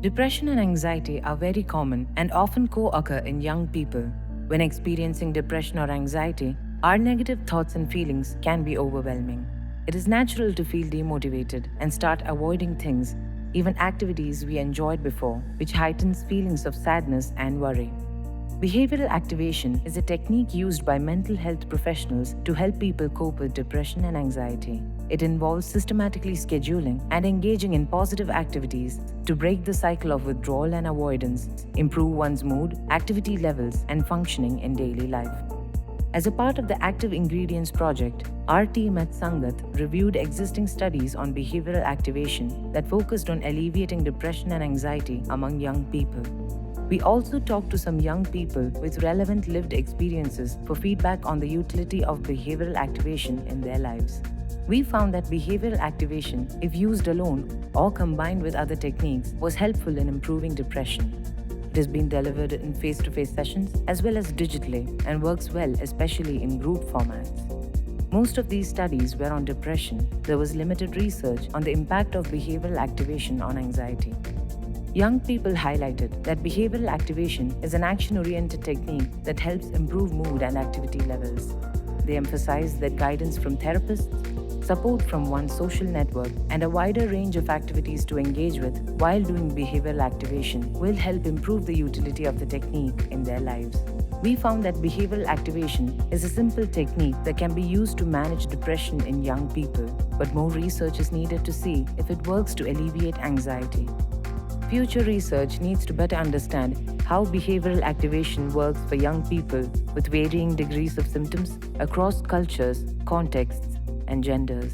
Depression and anxiety are very common and often co-occur in young people. When experiencing depression or anxiety, our negative thoughts and feelings can be overwhelming. It is natural to feel demotivated and start avoiding things, even activities we enjoyed before, which heightens feelings of sadness and worry. Behavioral activation is a technique used by mental health professionals to help people cope with depression and anxiety. It involves systematically scheduling and engaging in positive activities to break the cycle of withdrawal and avoidance, improve one's mood, activity levels, and functioning in daily life. As a part of the Active Ingredients project, our team at Sangath reviewed existing studies on behavioral activation that focused on alleviating depression and anxiety among young people. We also talked to some young people with relevant lived experiences for feedback on the utility of behavioral activation in their lives. We found that behavioral activation, if used alone or combined with other techniques, was helpful in improving depression. It has been delivered in face-to-face sessions as well as digitally and works well, especially in group formats. Most of these studies were on depression. There was limited research on the impact of behavioral activation on anxiety. Young people highlighted that behavioral activation is an action-oriented technique that helps improve mood and activity levels. They emphasized that guidance from therapists, support from one's social network, and a wider range of activities to engage with while doing behavioral activation will help improve the utility of the technique in their lives. We found that behavioral activation is a simple technique that can be used to manage depression in young people, but more research is needed to see if it works to alleviate anxiety. Future research needs to better understand how behavioral activation works for young people with varying degrees of symptoms across cultures, contexts, and genders.